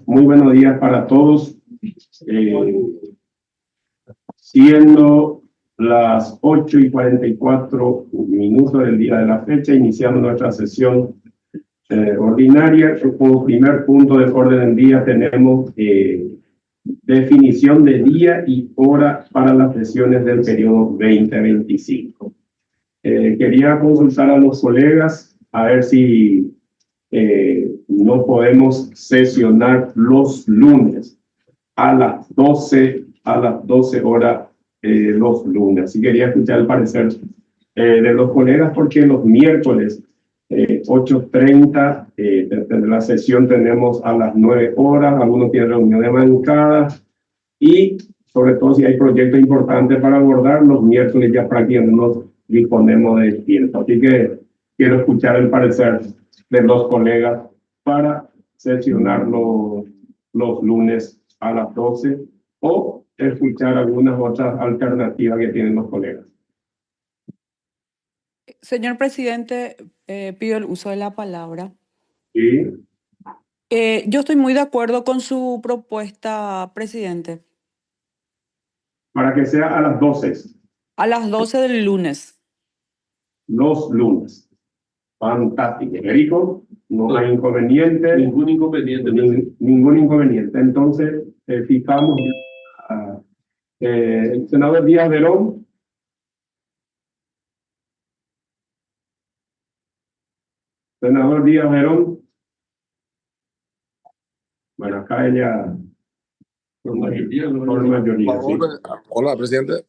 Muy buenos días para todos. Siendo las 8:44 del día de la fecha, iniciando nuestra sesión ordinaria. Como primer punto del orden del día tenemos definición de día y hora para las sesiones del periodo 2025. Quería consultar a los colegas a ver si no podemos sesionar los lunes a las 12 horas los lunes. Así quería escuchar el parecer de los colegas, porque los miércoles 8:30 de la sesión tenemos a las 9 horas, algunos tienen reunión de bancada y sobre todo si hay proyectos importantes para abordar, los miércoles ya prácticamente nos disponemos de tiempo. Así que quiero escuchar el parecer de los colegas para sesionar los lunes a las 12 o escuchar algunas otras alternativas que tienen los colegas. Señor presidente, pido el uso de la palabra. Sí. Yo estoy muy de acuerdo con su propuesta, presidente. Para que sea a las 12. A las 12 del lunes. Los lunes. Fantástico. Federico, no hay inconveniente. Ningún inconveniente. Ningún inconveniente. Entonces, fijamos el senador Díaz Verón. Senador Díaz Verón. Bueno, acá ella... Por mayoría. Por mayoría, sí. Hola, presidente.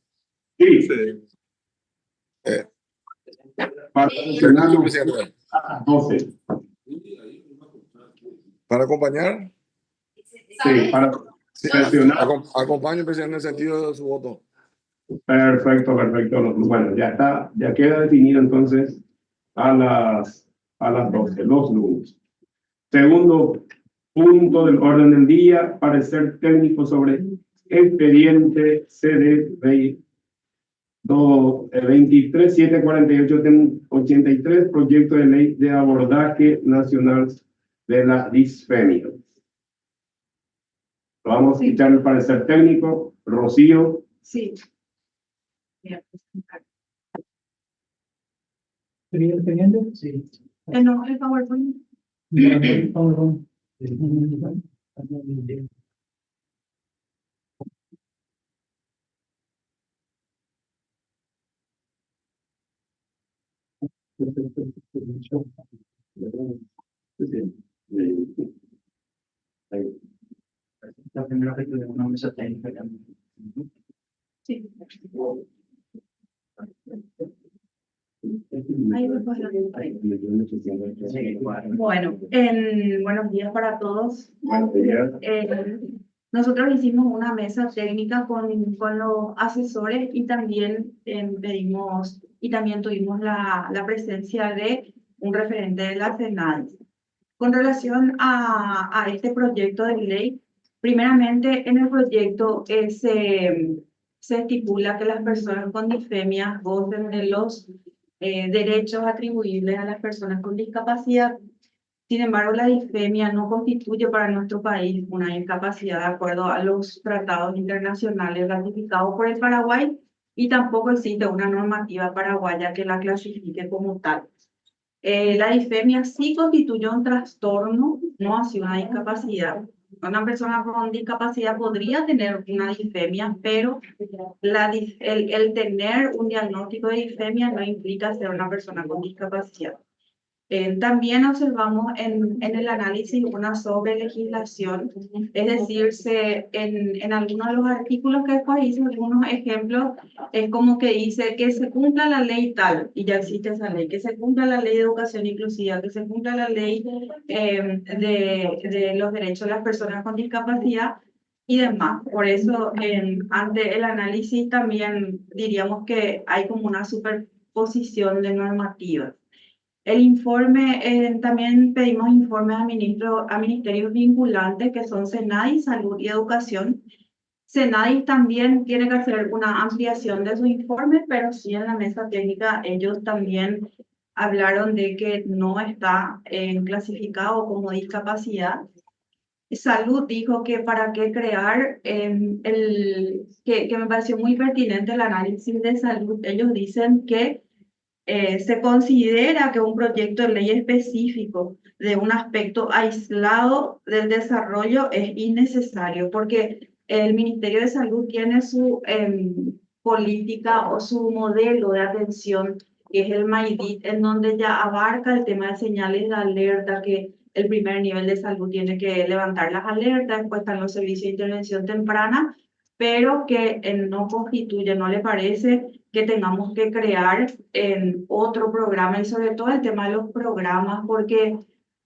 Sí. Para sesionar Presidente. a las 12. ¿Para acompañar? Sí, para sesionar. Acompaño, presidente, en el sentido de su voto. Perfecto. Bueno, ya queda definido entonces a las 12, los lunes. Segundo punto del orden del día, parecer técnico sobre expediente CD 23-748-83, proyecto de ley de abordaje nacional de la disfemia. Vamos a escuchar el parecer técnico. Rocío. Sí. ¿Sería el expediente? Sí. No, el PowerPoint. La primera vez que tenemos una mesa técnica. Sí. Bueno, buenos días para todos. Nosotros hicimos una mesa técnica con los asesores y también pedimos y también tuvimos la presencia de un referente de la CENADIS. Con relación a este proyecto de ley, primeramente en el proyecto se estipula que las personas con disfemia gocen de los derechos atribuibles a las personas con discapacidad. Sin embargo, la disfemia no constituye para nuestro país una discapacidad de acuerdo a los tratados internacionales ratificados por el Paraguay y tampoco existe una normativa paraguaya que la clasifique como tal. La disfemia sí constituye un trastorno, no así una discapacidad. Una persona con discapacidad podría tener una disfemia, pero el tener un diagnóstico de disfemia no implica ser una persona con discapacidad. También observamos en el análisis una sobrelegislación, es decir, en algunos de los artículos que después hice algunos ejemplos, es como que dice que se cumpla la ley tal, y ya existe esa ley, que se cumpla la ley de educación inclusiva, que se cumpla la ley de los derechos de las personas con discapacidad y demás. Por eso, ante el análisis también diríamos que hay como una superposición de normativas. El informe, también pedimos informes a ministerios vinculantes que son SENADIS, Salud y Educación. SENADIS también tiene que hacer una ampliación de su informe, pero sí en la mesa técnica ellos también hablaron de que no está clasificado como discapacidad. Salud dijo que para qué crear que me pareció muy pertinente el análisis de salud. Ellos dicen que se considera que un proyecto de ley específico de un aspecto aislado del desarrollo es innecesario porque el Ministerio de Salud tiene su política o su modelo de atención, que es el MAIDIT, en donde ya abarca el tema de señales de alerta, que el primer nivel de salud tiene que levantar las alertas, después están los servicios de intervención temprana, pero que no constituye, no le parece que tengamos que crear otro programa y sobre todo el tema de los programas, porque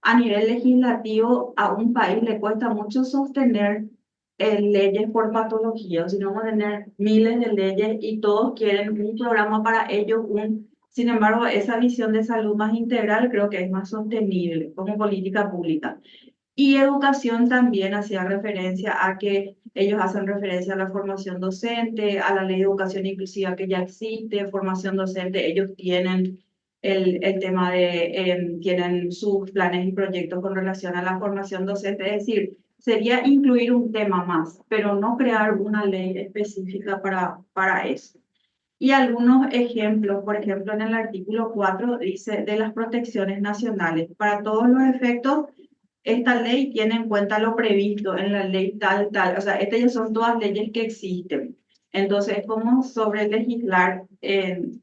a nivel legislativo a un país le cuesta mucho sostener leyes por patología, o si no vamos a tener miles de leyes y todos quieren un programa para ellos, sin embargo, esa visión de salud más integral creo que es más sostenible como política pública. Y educación también hacía referencia a que ellos hacen referencia a la formación docente, a la ley de educación inclusiva que ya existe, formación docente, ellos tienen el tema de, tienen sus planes y proyectos con relación a la formación docente, es decir, sería incluir un tema más, pero no crear una ley específica para eso. Y algunos ejemplos, por ejemplo, en el artículo 4 dice de las protecciones nacionales. Para todos los efectos, esta ley tiene en cuenta lo previsto en la ley tal, o sea, estas ya son todas leyes que existen. Entonces, es como sobre legislar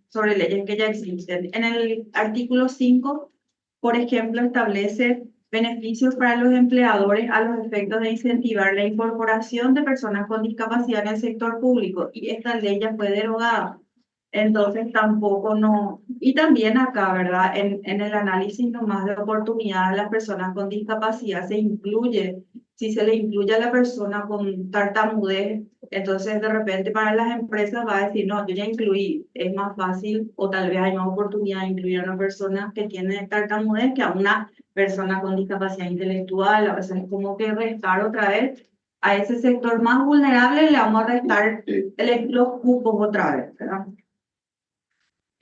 sobre leyes que ya existen. En el artículo 5, por ejemplo, establece beneficios para los empleadores a los efectos de incentivar la incorporación de personas con discapacidad en el sector público. Y esta ley ya fue derogada. Entonces tampoco no, y también acá, ¿verdad? En el análisis nomás de oportunidad de las personas con discapacidad se incluye, si se le incluye a la persona con tartamudez, entonces de repente para las empresas va a decir, no, yo ya incluí, es más fácil o tal vez hay más oportunidad de incluir a una persona que tiene tartamudez que a una persona con discapacidad intelectual, a veces es como que restar otra vez a ese sector más vulnerable, le vamos a restar los cupos otra vez, ¿verdad?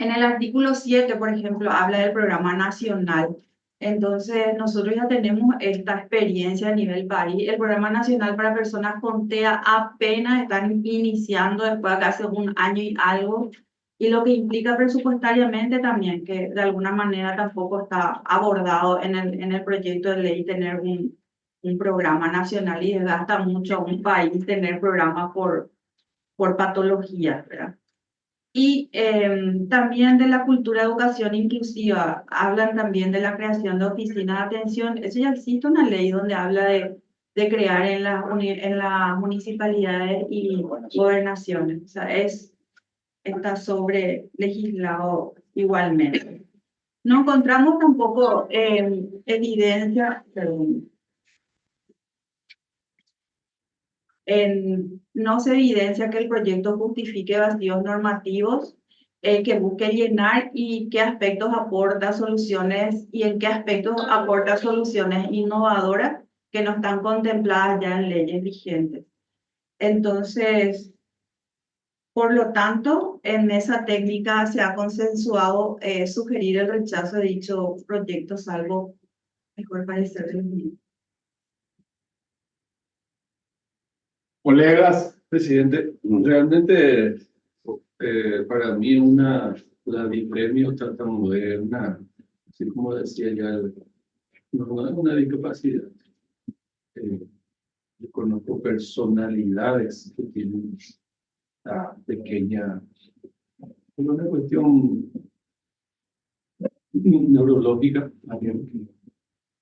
En el artículo 7, por ejemplo, habla del programa nacional. Entonces, nosotros ya tenemos esta experiencia a nivel país. El programa nacional para personas con TEA apenas están iniciando después de hace un año y algo. Y lo que implica presupuestariamente también, que de alguna manera tampoco está abordado en el proyecto de ley tener un programa nacional y desgasta mucho a un país tener programas por patologías, ¿verdad? Y también de la cultura de educación inclusiva, hablan también de la creación de oficinas de atención. Eso ya existe una ley donde habla de crear en las municipalidades y gobernaciones. O sea, está sobre legislado igualmente. No encontramos tampoco evidencia, perdón, no se evidencia que el proyecto justifique vacíos normativos, que busque llenar y qué aspectos aporta soluciones y en qué aspectos aporta soluciones innovadoras que no están contempladas ya en leyes vigentes. Entonces, por lo tanto, en esa técnica se ha consensuado sugerir el rechazo de dicho proyecto, salvo mejor parecer del mismo. Colegas, Presidente, realmente para mí la bifremia o tartamudez, así como decía ya, no es una discapacidad. Yo conozco personalidades que tienen esta pequeña, una cuestión neurológica,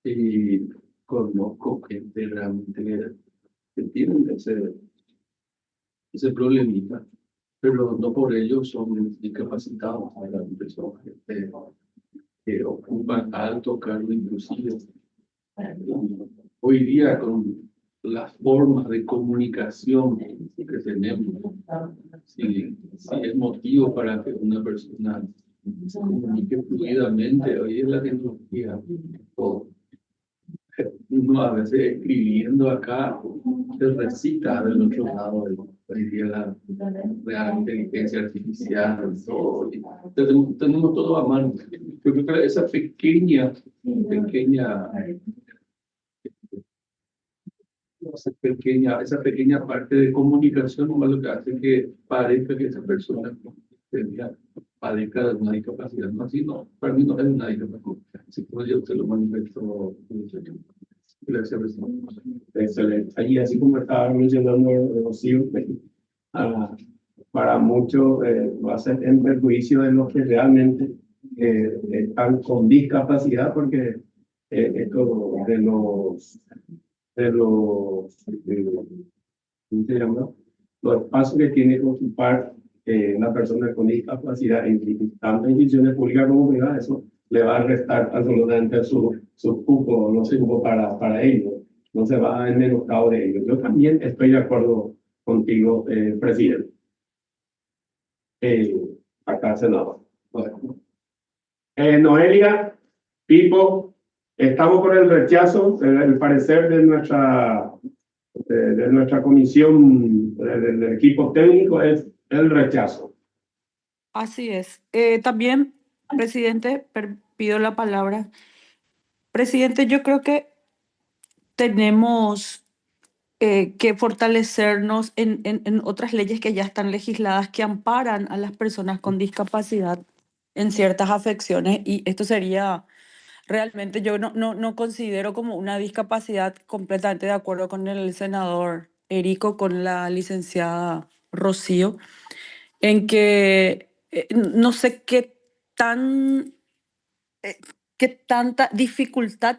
y conozco gente realmente que tienen ese problemita, pero no por ello son discapacitados. Son gente que ocupan alto cargo inclusive. Hoy día con las formas de comunicación que tenemos, si es motivo para que una persona se comunique fluidamente, hoy es la tecnología. Uno a veces escribiendo acá se recita del otro lado, hoy día la inteligencia artificial, todo, tenemos todo a mano. Yo creo que esa pequeña esa pequeña parte de comunicación es lo que hace que parezca que esa persona padezca de una discapacidad. No, así no, para mí no es una discapacidad. Así como yo te lo manifiesto. Gracias, presidente. Excelente. Allí, así como estaba mencionando Rocío, para muchos va a ser en perjuicio de los que realmente están con discapacidad, porque esto ¿cómo se llama? Los espacios que tiene que ocupar una persona con discapacidad tanto en instituciones públicas como privadas, eso le va a restar absolutamente su cupo, no se cupo para ellos, no se va a en menoscabo de ellos. Yo también estoy de acuerdo contigo, presidente. Acá, senador. Bueno. Noelia, Pipo, estamos por el rechazo, el parecer de nuestra comisión, del equipo técnico, es el rechazo. Así es. También, presidente, pido la palabra. Presidente, yo creo que tenemos que fortalecernos en otras leyes que ya están legisladas que amparan a las personas con discapacidad en ciertas afecciones, y esto sería realmente, yo no considero como una discapacidad, completamente de acuerdo con el senador Erico, con la licenciada Rocío, en que no sé eh, qué tanta dificultad,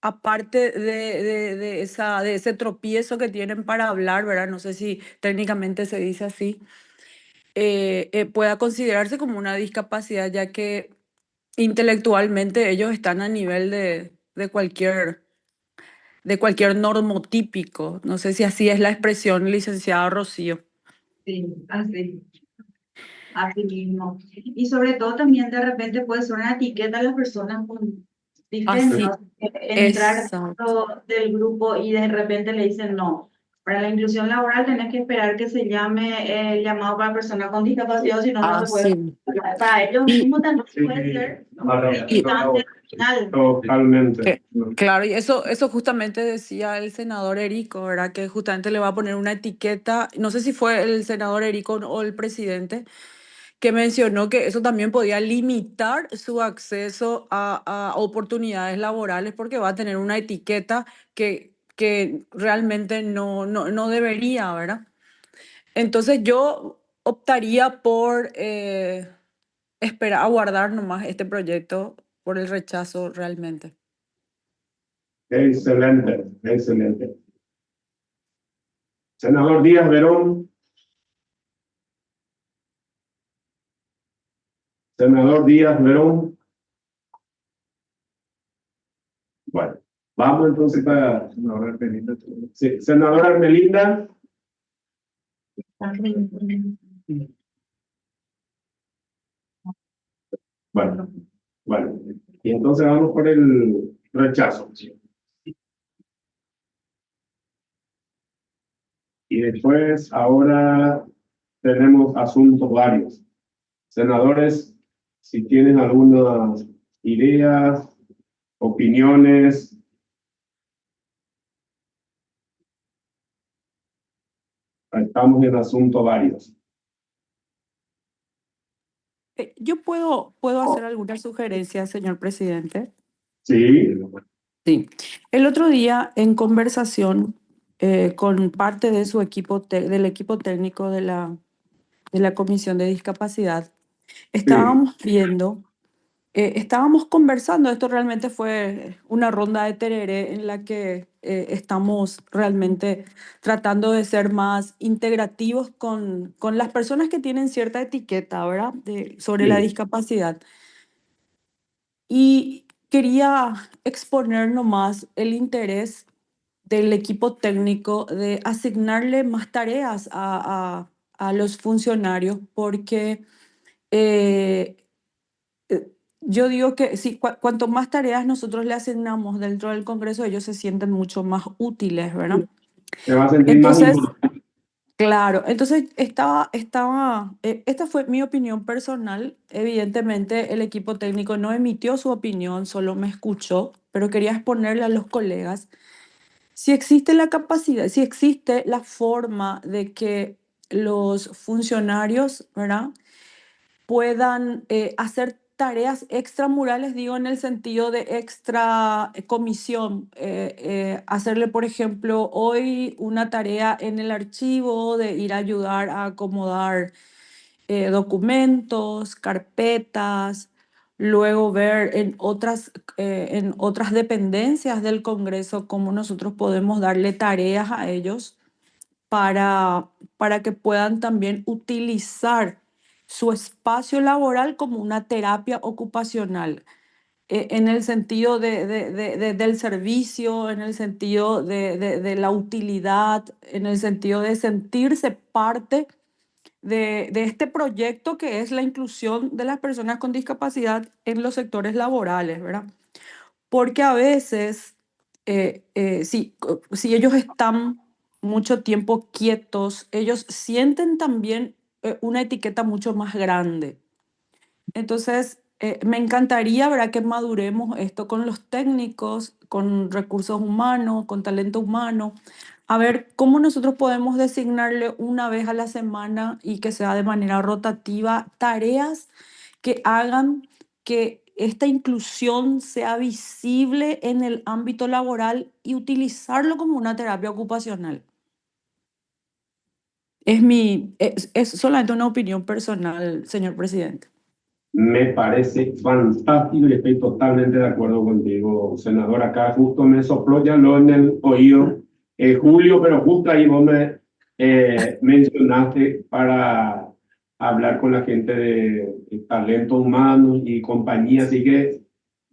aparte de ese tropiezo que tienen para hablar, ¿verdad? No sé si técnicamente se dice así, pueda considerarse como una discapacidad, ya que intelectualmente ellos están a nivel de cualquier normotípico. No sé si así es la expresión, licenciada Rocío. Sí, así mismo. Y sobre todo también de repente puede ser una etiqueta a las personas con diferentes, Así, ¿no? Entrar exacto. dentro del grupo y de repente le dicen no. Para la inclusión laboral tenés que esperar que se llame el llamado para personas con discapacidad, si no, no se puede. Así. Para ellos Y, mismos también puede ser limitante final. Totalmente. claro, y eso justamente decía el senador Erico, ¿verdad? Que justamente le va a poner una etiqueta, no sé si fue el senador Erico o el presidente, que mencionó que eso también podía limitar su acceso a oportunidades laborales, porque va a tener una etiqueta que realmente no debería, ¿verdad? Entonces yo optaría por esperar, aguardar nomás este proyecto por el rechazo realmente. Excelente, excelente. Senador Díaz Verón. Senador Díaz Verón. Bueno, vamos entonces para senadora Armelinda. Sí, senadora Armelinda. Bueno, bueno. Y entonces vamos por el rechazo. Y después, ahora tenemos asuntos varios. Senadores, si tienen algunas ideas, opiniones. Estamos en asuntos varios. Yo puedo hacer alguna sugerencia, señor presidente. Sí. Sí. El otro día, en conversación con parte de su equipo, del equipo técnico de la Comisión de Discapacidad, estábamos viendo, estábamos conversando. Esto realmente fue una ronda de tereré en la que estamos realmente tratando de ser más integrativos con las personas que tienen cierta etiqueta, ¿verdad? Sobre la Sí. discapacidad. Y quería exponer nomás el interés del equipo técnico de asignarle más tareas a los funcionarios, porque eh, yo digo que sí, cuanto más tareas nosotros le asignamos dentro del Congreso, ellos se sienten mucho más útiles, ¿verdad? Se va a sentir más Entonces, importante. claro, entonces esta fue mi opinión personal. Evidentemente el equipo técnico no emitió su opinión, solo me escuchó, pero quería exponerle a los colegas. Si existe la capacidad, si existe la forma de que los funcionarios, ¿verdad?, puedan hacer tareas extramurales, digo, en el sentido de extra comisión. Hacerle, por ejemplo, hoy una tarea en el archivo de ir a ayudar a acomodar documentos, carpetas, luego ver en otras dependencias del Congreso cómo nosotros podemos darle tareas a ellos para que puedan también utilizar su espacio laboral como una terapia ocupacional, en el sentido del servicio, en el sentido de la utilidad, en el sentido de sentirse parte de este proyecto que es la inclusión de las personas con discapacidad en los sectores laborales, ¿verdad? Porque a veces, si ellos están mucho tiempo quietos, ellos sienten también una etiqueta mucho más grande. Entonces, me encantaría, ¿verdad?, que maduremos esto con los técnicos, con recursos humanos, con talento humano, a ver cómo nosotros podemos designarle una vez a la semana y que sea de manera rotativa tareas que hagan que esta inclusión sea visible en el ámbito laboral y utilizarlo como una terapia ocupacional. Es solamente una opinión personal, señor presidente. Me parece fantástico y estoy totalmente de acuerdo contigo, senador. Acá justo me sopló ya lo en el oído Julio, pero justo ahí vos me mencionaste para hablar con la gente de talentos humanos y compañía, así que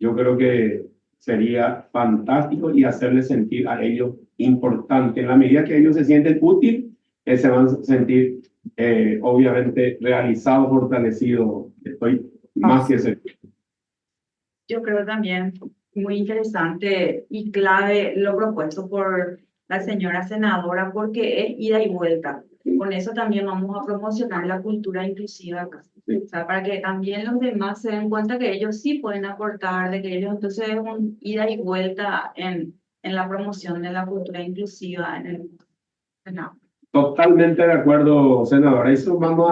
yo creo que sería fantástico y hacerles sentir a ellos importante. En la medida que ellos se sienten útiles, se van a sentir obviamente realizados, fortalecidos. Estoy más que seguro. Yo creo también muy interesante y clave lo propuesto por la señora senadora, porque es ida y vuelta. Con eso también vamos a promocionar la cultura inclusiva acá. Sí. O sea, para que también los demás se den cuenta que ellos sí pueden aportar, de que ellos entonces es un ida y vuelta en la promoción de la cultura inclusiva en el Senado. Totalmente de acuerdo, senadora. Eso vamos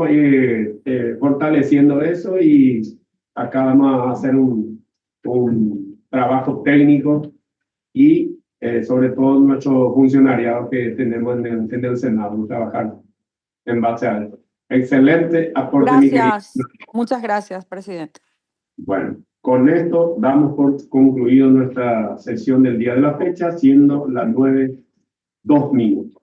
a ir fortaleciendo eso y acá vamos a hacer un trabajo técnico y sobre todo nuestro funcionariado que tenemos en el Senado, trabajar en base a eso. Excelente aporte, mi querido. Gracias, muchas gracias, presidente. Bueno, con esto damos por concluido nuestra sesión del día de la fecha, siendo las 9:02.